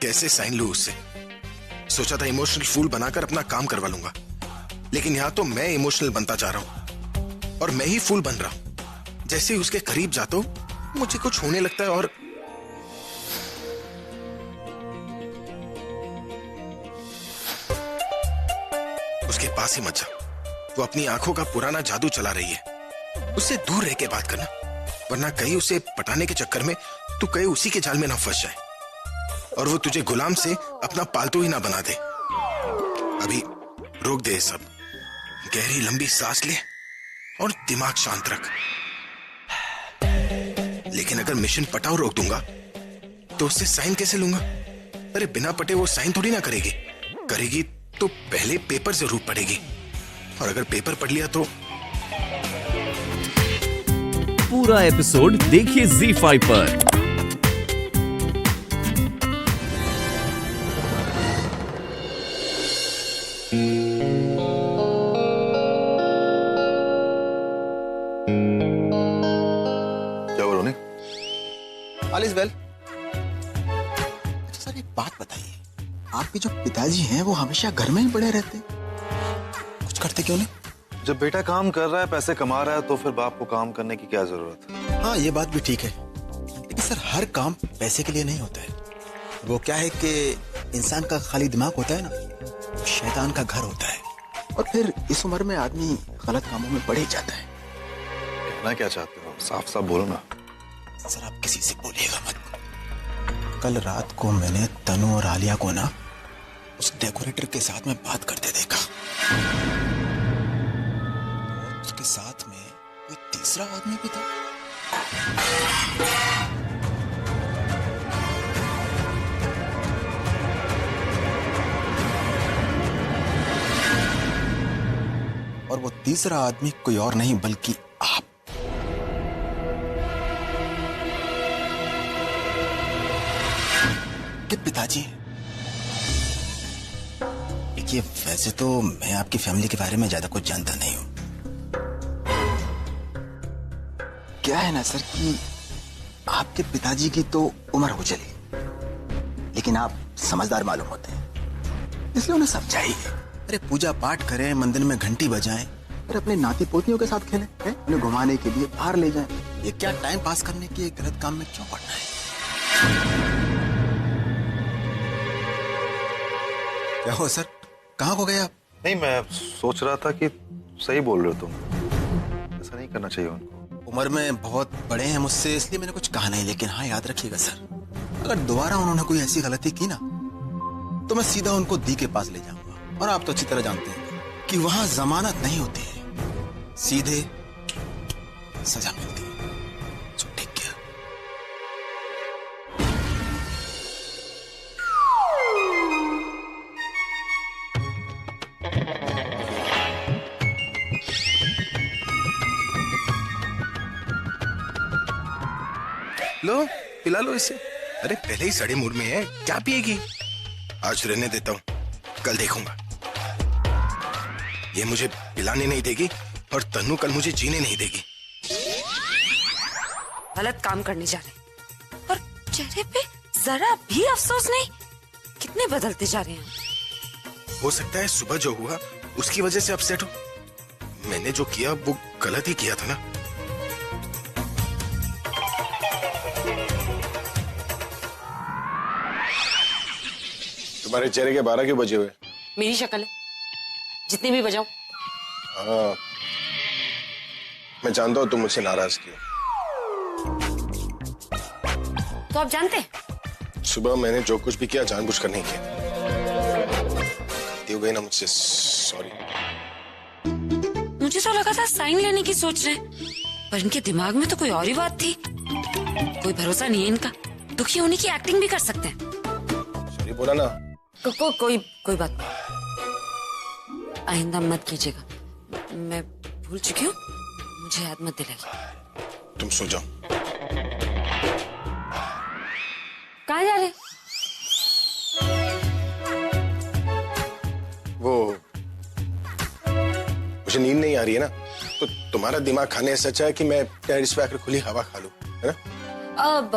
कैसे साइन लूं उससे। सोचा था इमोशनल फूल बनाकर अपना काम करवा लूंगा, लेकिन यहां तो मैं इमोशनल बनता जा रहा हूं और मैं ही फूल बन रहा हूं। जैसे ही उसके करीब जाता हूं मुझे कुछ होने लगता है और उसके पास ही मत जा। वो अपनी आंखों का पुराना जादू चला रही है। उससे दूर रह के बात करना, वरना कहीं उसे पटाने के चक्कर में तू कहीं उसी के जाल में ना फंस जाए और वो तुझे गुलाम से अपना पालतू ही ना बना दे। अभी रोक दे सब, गहरी लंबी सांस ले और दिमाग शांत रख। लेकिन अगर मिशन पटाओ रोक दूंगा तो उससे साइन कैसे लूंगा? अरे बिना पटे वो साइन थोड़ी ना करेगी। करेगी तो पहले पेपर जरूर पढ़ेगी, और अगर पेपर पढ़ लिया तो। पूरा एपिसोड देखिए ZEE5 पर। क्या बोलो नहीं? All is well. अच्छा सर, एक बात बताइए, आपके जो पिताजी हैं वो हमेशा घर में ही पड़े रहते हैं, कुछ करते क्यों नहीं? जब बेटा काम कर रहा है, पैसे कमा रहा है, तो फिर बाप को काम करने की क्या जरूरत है? हाँ, ये बात भी ठीक है, लेकिन सर हर काम पैसे के लिए नहीं होता है। वो क्या है कि इंसान का खाली दिमाग होता है ना, वो शैतान का घर होता है, और फिर इस उम्र में आदमी गलत कामों में पड़ ही जाता है। कहना क्या चाहते हो? साफ साफ बोलो ना। सर आप किसी से बोलिएगा मत। कल रात को मैंने तनु और आलिया को ना उस डेकोरेटर के साथ में बात करते देखा। उसके साथ में कोई तीसरा आदमी भी था। और वो तीसरा आदमी कोई और नहीं बल्कि आप। के पिताजी। देखिए, वैसे तो मैं आपकी फैमिली के बारे में ज्यादा कुछ जानता नहीं हूं। क्या है ना सर कि आपके पिताजी की तो उम्र हो चली, लेकिन आप समझदार मालूम होते हैं, इसलिए उन्हें समझाइए। अरे पूजा पाठ करें, मंदिर में घंटी बजाएं, और अपने नाती पोतियों के साथ खेलें, उन्हें घुमाने के लिए बाहर ले जाएं। ये क्या टाइम पास करने के गलत काम में क्यों पड़ना है? क्या हो सर, कहाँ हो गए आप? नहीं, मैं सोच रहा था कि सही बोल रहे हो तुम, ऐसा नहीं करना चाहिए उनको। उम्र में बहुत बड़े हैं मुझसे, इसलिए मैंने कुछ कहा नहीं, लेकिन हाँ याद रखिएगा सर, अगर दोबारा उन्होंने कोई ऐसी गलती की ना तो मैं सीधा उनको दी के पास ले जाऊंगा। और आप तो अच्छी तरह जानते हैं कि वहां जमानत नहीं होती है, सीधे सजा मिलती है। So take care. लो पिला लो इसे। अरे पहले ही सड़े मूड में है, क्या पिएगी? आज रहने देता हूँ, कल देखूंगा। ये मुझे पिलाने नहीं देगी और तन्नू कल मुझे जीने नहीं देगी। गलत काम करने जा रहे और चेहरे पे जरा भी अफसोस नहीं। कितने बदलते जा रहे हैं। हो सकता है सुबह जो हुआ उसकी वजह से अपसेट हो। मैंने जो किया वो गलत ही किया था ना। तुम्हारे चेहरे के 12 क्यों बजे हुए? मेरी शक्ल है, जितने भी बजाओ। हाँ, मैं जानता हूँ तुम मुझसे नाराज की हो। तो आप जानते हैं सुबह मैंने जो कुछ भी किया जानबूझकर नहीं किया। गलती हो गई ना मुझसे, सॉरी। मुझे तो लगा था साइन लेने की सोच रहे, पर इनके दिमाग में तो कोई और ही बात थी। कोई भरोसा नहीं है इनका, दुखी होने की एक्टिंग भी कर सकते हैं। सॉरी बोला ना। कोई बात नहीं, आइंदा मत कीजिएगा। मैं भूल चुकी हूँ, मुझे याद मत दिलाइए। तुम सो जाओ। कहाँ जा रहे? वो मुझे नींद नहीं आ रही है ना, तो तुम्हारा दिमाग खाने से अच्छा है कि मैं टेरेस पे आकर खुली हवा खा लूं, है ना? अब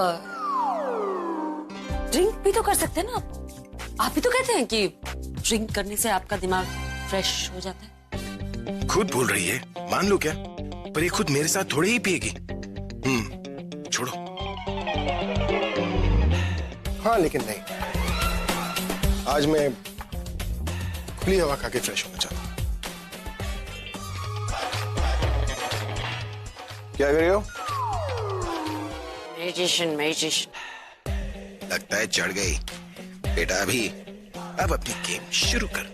ड्रिंक भी तो कर सकते हैं ना आप ही तो कहते हैं कि ड्रिंक करने से आपका दिमाग फ्रेश हो जाता है। खुद बोल रही है, मान लो क्या, पर ये खुद मेरे साथ थोड़ी ही पिएगी। छोड़ो। हाँ लेकिन नहीं, आज मैं खुली हवा खा के फ्रेश होना चाहता हूँ। क्या कर रही हो? मेडिटेशन। लगता है चढ़ गई बेटा। अभी अब अपनी गेम शुरू कर।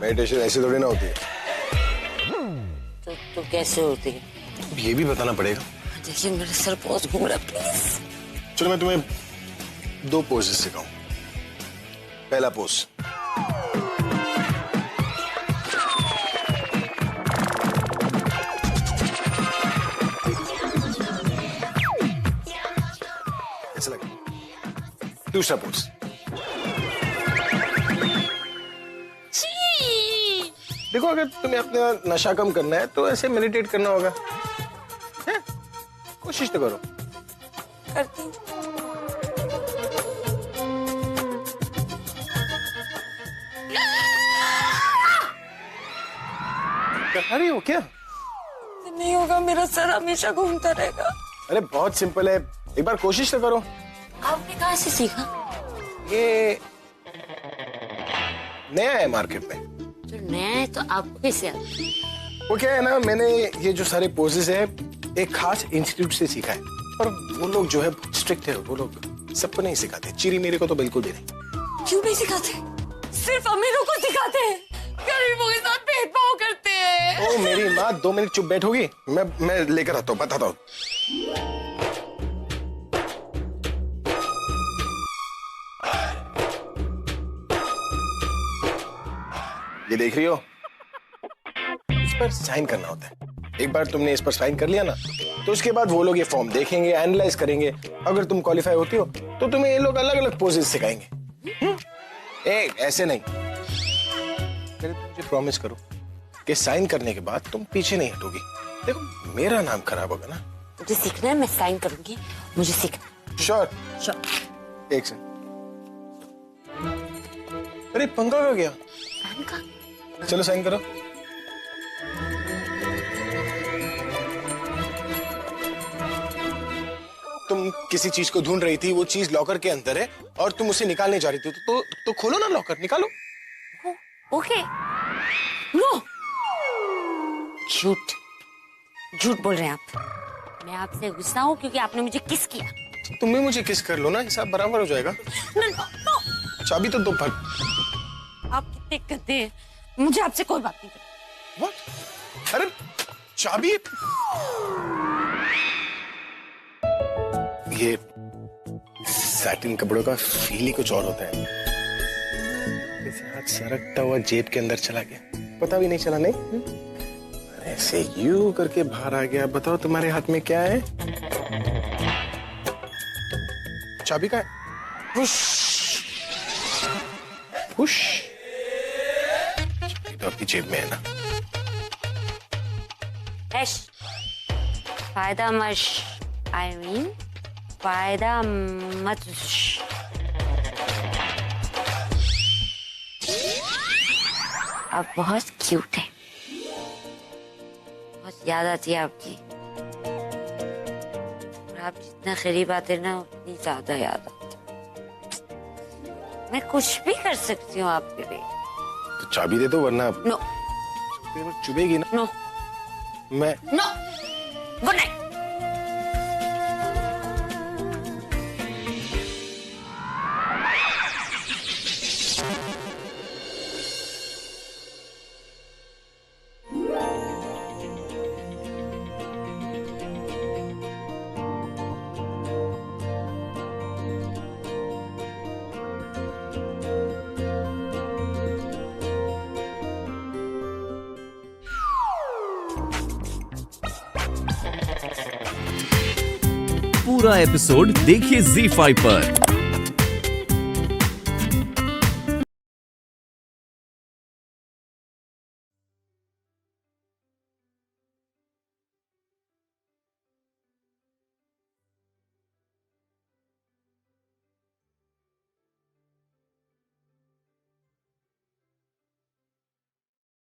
मेडिटेशन ऐसे थोड़ी ना होती है। तो कैसे होती है? अब ये भी बताना पड़ेगा। देखिए मेरा सर बहुत घूम रहा है, प्लीज। चलो मैं तुम्हें 2 पोजेस सिखाऊं। पहला पोज, ऐसा लगा। दूसरा पोज, देखो अगर तुम्हें अपना नशा कम करना है तो ऐसे मेडिटेट करना होगा, है? कोशिश तो करो। करती हूँ। कर रही हो क्या? नहीं होगा, मेरा सर हमेशा घूमता रहेगा। अरे बहुत सिंपल है, एक बार कोशिश तो करो। आपने कहाँ से सीखा? ये नया है मार्केट में। तो नया है तो आपको कैसे आता? वो क्या है ना, मैंने ये जो सारे पोजेस है एक खास इंस्टीट्यूट से सीखा है, पर वो लोग जो है स्ट्रिक्ट है, वो लोग सबको नहीं सिखाते। चिरी मेरे को तो बिल्कुल भी नहीं। क्यों नहीं सिखाते? सिर्फ अमीरों को सिखाते हैं, गरीबों के साथ भेदभाव करते हैं। ओ मेरी माँ, 2 मिनट चुप बैठोगी? मैं लेकर आता हूँ, बताता हूँ। ये देख रही हो, इस पर साइन करना होता है। एक बार तुमने इस पर साइन कर लिया ना, तो उसके बाद वो लोग ये फॉर्म देखेंगे, एनालाइज करेंगे। अगर तुम क्वालिफाई होती हो तो तुम्हें ये लोग अलग अलग पोजेस सिखाएंगे। ऐसे नहीं। पहले तुम मुझे प्रॉमिस करो कि साइन करने के बाद तुम पीछे नहीं हटोगी। देखो मेरा नाम खराब होगा ना। मुझे सीखना है, मैं साइन करूंगी, मुझे सीखना। श्योर। एक सेकंड। अरे पंखा का गया? चलो साइन करो। तुम किसी चीज को ढूंढ रही थी, वो चीज लॉकर के अंदर है और तुम उसे निकालने जा रही थी, तो खोलो ना लॉकर, निकालो। ओके। नो, झूठ बोल रहे हैं आप। मैं आपसे गुस्सा हूँ क्योंकि आपने मुझे किस किया। तुम भी मुझे किस कर लो ना, हिसाब बराबर हो जाएगा। नो। चाबी तो दो पर। आप कितने गंदे हैं, मुझे आपसे कोई बात नहीं करनी। What? अरे चाबी, ये सैटिन कपड़ों का फील ही कुछ और होता है। इसे हाथ सरकता हुआ जेब के अंदर चला गया, पता भी नहीं चला। नहीं ऐसे यूं करके बाहर आ गया। बताओ तुम्हारे हाथ में क्या है? चाबी का पुश पुश, तो आपकी जेब में है ना। फायदा मश, I mean, फायदा मत। आप बहुत क्यूट है, बहुत याद आती है आपकी। और आप जितना करीब आते ना उतनी ज्यादा याद आती। मैं कुछ भी कर सकती हूँ आपके लिए। तो चाबी दे दो, वरना नो। चुभेगी ना। नो मैं नो, गुड नाइट। पूरा एपिसोड देखिए ZEE5 पर।